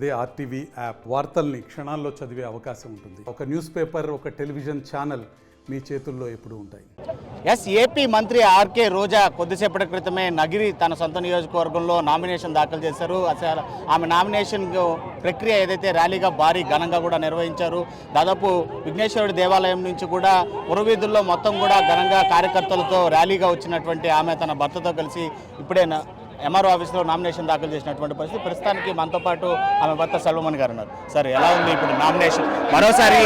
అదే RTV app వార్తల్ని క్షణాల్లో చదివే అవకాశం ఉంటుంది. ఒక న్యూస్ పేపర్, ఒక టెలివిజన్ ఛానల్ మీ చేతుల్లో ఎప్పుడూ ఉంటాయి. ఏపీ మంత్రి ఆర్కే రోజా కొద్దిసేపటి క్రితమే నగిరి తన సొంత నియోజకవర్గంలో నామినేషన్ దాఖలు చేశారు. అసలు ఆమె నామినేషన్ ప్రక్రియ ఏదైతే ర్యాలీగా భారీ ఘనంగా కూడా నిర్వహించారు. దాదాపు విఘ్నేశ్వరుడి దేవాలయం నుంచి కూడా పురవీధుల్లో మొత్తం కూడా ఘనంగా కార్యకర్తలతో ర్యాలీగా వచ్చినటువంటి ఆమె తన భర్తతో కలిసి ఇప్పుడే ఎంఆర్ఓ ఆఫీస్లో నామినేషన్ దాఖలు చేసినటువంటి పరిస్థితి. ప్రస్తుతానికి మనతో పాటు ఆమె భర్త సెల్వమణి గారు ఉన్నారు. సార్, ఎలా ఉంది ఇప్పుడు నామినేషన్? మరోసారి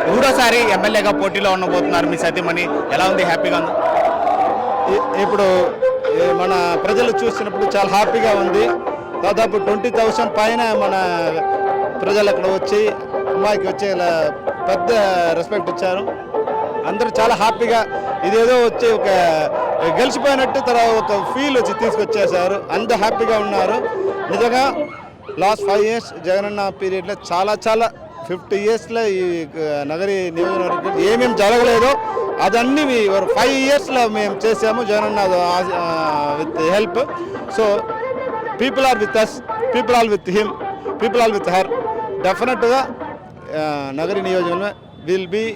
మూడోసారి ఎమ్మెల్యేగా పోటీలో ఉండబోతున్నారు మీ సతీమణి. ఎలా ఉంది? హ్యాపీగా ఉంది? ఇప్పుడు మన ప్రజలు చూసినప్పుడు చాలా హ్యాపీగా ఉంది. దాదాపు 20,000 పైన మన ప్రజలు అక్కడ వచ్చి అమ్మాయికి వచ్చే పెద్ద రెస్పెక్ట్ ఇచ్చారు. అందరూ చాలా హ్యాపీగా, ఇదేదో వచ్చి ఒక గెలిచిపోయినట్టు తర్వాత ఒక ఫీల్ వచ్చి తీసుకొచ్చేసారు. అంత హ్యాపీగా ఉన్నారు. నిజంగా లాస్ట్ 5 years జగనన్న పీరియడ్లో చాలా 50 yearsలో ఈ నగరి నియోజకవర్గం ఏమేమి జరగలేదో అదన్నీ 5 yearsలో మేము చేసాము Jagananna with help. So people are with us, people are with him, people are with her. డెఫినెట్గా నగరి నియోజకవర్గం will be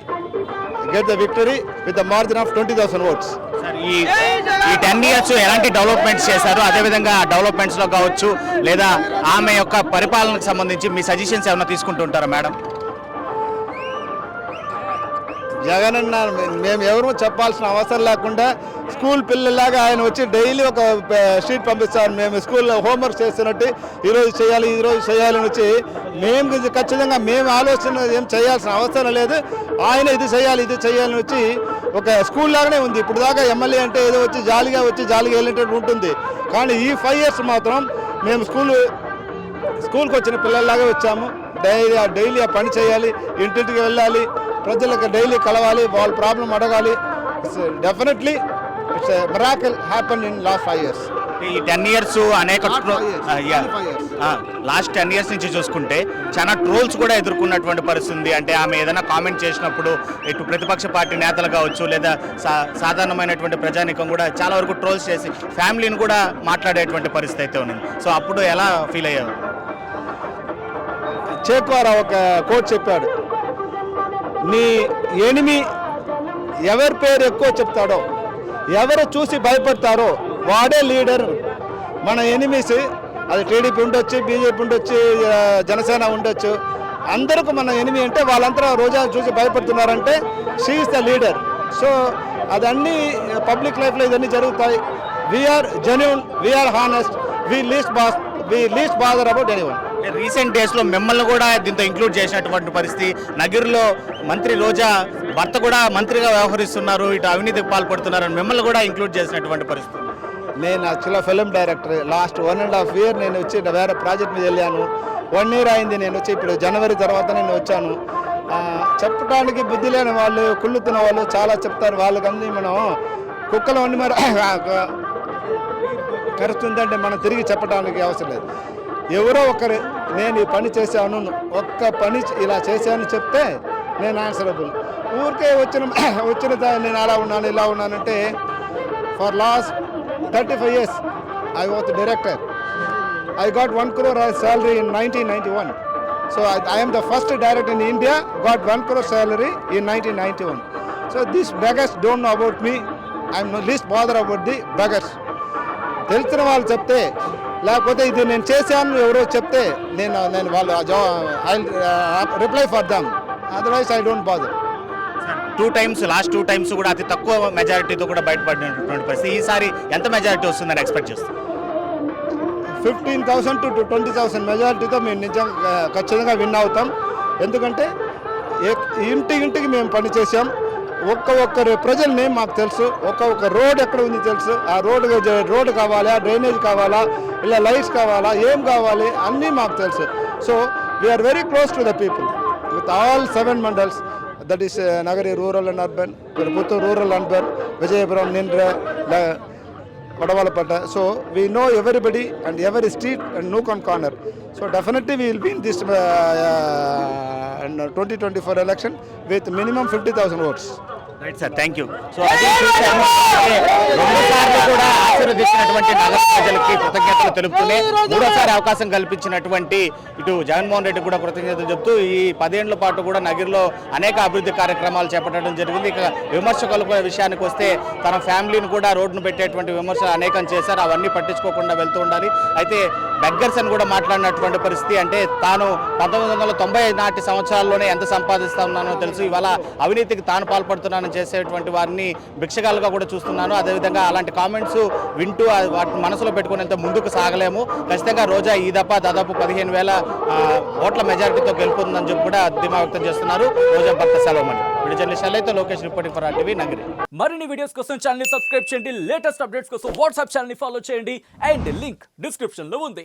get the victory with the margin of 20,000 votes. Sir, ఈ 10 years ఎలాంటి డెవలప్మెంట్స్ చేశారు? అదేవిధంగా డెవలప్మెంట్స్లో కావచ్చు లేదా ఆమె యొక్క పరిపాలనకు సంబంధించి మీ సజెషన్స్ ఏమైనా తీసుకుంటుంటారా మేడం? జగనన్న మేము ఎవరు చెప్పాల్సిన అవసరం లేకుండా స్కూల్ పిల్లలాగా ఆయన వచ్చి డైలీ ఒక షీట్ పంపిస్తారు. మేము స్కూల్లో హోంవర్క్ చేస్తున్నట్టు ఈరోజు చేయాలని వచ్చి మేము ఖచ్చితంగా మేము ఆలోచన ఏం చేయాల్సిన అవసరం లేదు. ఆయన ఇది చేయాలని వచ్చి ఒక స్కూల్ లాగానే ఉంది. ఇప్పుడు దాకా ఎమ్మెల్యే అంటే ఏదో వచ్చి జాలీగా వెళ్ళేటట్టు ఉంటుంది. కానీ ఈ 5 years మాత్రం మేము స్కూల్కి వచ్చిన పిల్లల్లాగా వచ్చాము. డైలీ ఆ పని చేయాలి, ఇంటింటికి వెళ్ళాలి, ప్రజలకు డైలీ కలవాలి, వాళ్ళ ప్రాబ్లం అడగాలి. Definitely it's a miracle happen in last 5 years. ఈ 10 years అనేక లాస్ట్ 10 years నుంచి చూసుకుంటే చాలా ట్రోల్స్ కూడా ఎదుర్కొన్నటువంటి పరిస్థితి. అంటే ఆమె ఏదైనా కామెంట్ చేసినప్పుడు ఇటు ప్రతిపక్ష పార్టీ నేతలు కావచ్చు లేదా సాధారణమైనటువంటి ప్రజానికం కూడా చాలా వరకు ట్రోల్స్ చేసి ఫ్యామిలీని కూడా మాట్లాడేటువంటి పరిస్థితి అయితే ఉంది. సో అప్పుడు ఎలా ఫీల్ అయ్యారు? చేక్వారా ఒక కోట్ చెప్పాడు, నీ ఎనిమి ఎవరి పేరు ఎక్కువ చెప్తాడో, ఎవరు చూసి భయపడతారో వాడే లీడర్. మన ఎనిమీస్ అది టీడీపీ ఉండొచ్చు, బీజేపీ ఉండొచ్చు, జనసేన ఉండొచ్చు, అందరికీ మన ఎనిమి అంటే వాళ్ళంతా రోజా చూసి భయపడుతున్నారంటే she is the leader. So అదన్నీ పబ్లిక్ లైఫ్లో ఇదన్నీ జరుగుతాయి. We are genuine, we are honest, we least bother about anyone. Recent డేస్లో మిమ్మల్ని కూడా దీంతో ఇంక్లూడ్ చేసినటువంటి పరిస్థితి. నగిరిలో మంత్రి రోజా భర్త కూడా మంత్రిగా వ్యవహరిస్తున్నారు, ఇటు అవినీతికి పాల్పడుతున్నారు, మిమ్మల్ని కూడా ఇంక్లూడ్ చేసినటువంటి పరిస్థితి. నేను యాక్చువల్గా ఫిల్మ్ డైరెక్టర్. లాస్ట్ 1.5 year నేను వచ్చి వేరే ప్రాజెక్ట్ మీద వెళ్ళాను. 1 year అయింది నేను వచ్చి. ఇప్పుడు జనవరి తర్వాత నేను వచ్చాను. చెప్పడానికి బుద్ధి లేని వాళ్ళు, కుళ్ళుతున్న వాళ్ళు చాలా చెప్తారు. వాళ్ళకన్నీ మనం కుక్కలు వండి మరి కరుస్తుందంటే మనం తిరిగి చెప్పడానికి అవసరం లేదు. ఎవరో ఒకరు నేను ఈ పని చేశాను, ఒక్క పని ఇలా చేశాను చెప్తే నేను ఆన్సరబుల్. ఊరికే వచ్చిన నేను అలా ఉన్నాను ఇలా ఉన్నానంటే for last 35 years I was the director. I got 1 crore as salary in 1991. So I am the first director in India got 1 crore salary in 1991. So these beggars don't know about me. I am no least bother about the beggars. తెలిసిన వాళ్ళు చెప్తే, లేకపోతే ఇది నేను చేశాను ఎవరో చెప్తే నేను వాళ్ళు I reply for them, otherwise I don't bother. Last 2 times కూడా అతి తక్కువ మెజారిటీతో కూడా బయటపడినటువంటి పరిస్థితి. ఈసారి ఎంత మెజారిటీ వస్తుందని ఎక్స్పెక్ట్ చేస్తాం? 15,000 to 20,000 మెజారిటీతో మేము నిజంగా ఖచ్చితంగా విన్ అవుతాం. ఎందుకంటే ఇంటికి మేము పని చేసాం. ఒక్కరి ప్రజల నేమ్ మాకు తెలుసు. ఒక్క రోడ్ ఎక్కడ ఉంది తెలుసు. ఆ రోడ్డు కావాలా, డ్రైనేజ్ కావాలా, ఇలా లైట్స్ కావాలా, ఏం కావాలి అన్నీ మాకు తెలుసు. So we are very close to the people with all 7 mandals. That is Nagari rural and urban, Puttur rural urban, Vijayapuram, Nindra, Vadavalapatta. So we know everybody and every street and nook and corner. So definitely we will win this 2024 election with minimum 50,000 votes. Right sir, thank you. So అది చూశాము. రెండుసార్లు కూడా ఆశీర్వదించినటువంటి నగర ప్రజలకి కృతజ్ఞతలు తెలుపుతూనే మూడోసారి అవకాశం కల్పించినటువంటి ఇటు జగన్మోహన్ రెడ్డి కూడా కృతజ్ఞతలు చెప్తూ ఈ 10 ఏళ్ల పాటు కూడా నగర్లో అనేక అభివృద్ధి కార్యక్రమాలు చేపట్టడం జరిగింది. ఇక విమర్శకుల విషయానికి వస్తే తన ఫ్యామిలీని కూడా రోడ్డును పెట్టేటువంటి విమర్శలు అనేకం చేశారు. అవన్నీ పట్టించుకోకుండా వెళ్తూ ఉండాలి. అయితే బెగ్గర్స్ అని కూడా మాట్లాడినటువంటి పరిస్థితి, అంటే తాను 1990 నాటి సంవత్సరాల్లోనే ఎంత సంపాదిస్తా ఉన్నానో తెలుసు, ఇవాళ అవినీతికి తాను పాల్పడుతున్నానని చేసేటువంటి వారిని భిక్షగాలుగా కూడా చూస్తున్నాను. అదేవిధంగా అలాంటి కామెంట్స్ వింటూ వాటిని మనసులో పెట్టుకుని ఎంత ముందుకు సాగలేము. ఖచ్చితంగా రోజా ఈ దఫా దాదాపు 15,000 ఓట్ల మెజారిటీతో గెలుపుతుందని చెప్పి కూడా ధీమా వ్యక్తం చేస్తున్నారు రోజా భర్త సెలవుమణి. వీడియో జర్నలిస్ట్ అయితే Lokesh reporting for RTV Nagari. మరిన్ని వీడియోస్ కోసం ఛానల్ ని సబ్స్క్రైబ్ చేయండి, లేటెస్ట్ అప్డేట్స్ కోసం వాట్సాప్ ఛానల్ ని ఫాలో చేయండి అండ్ లింక్ డిస్క్రిప్షన్ లో ఉంది.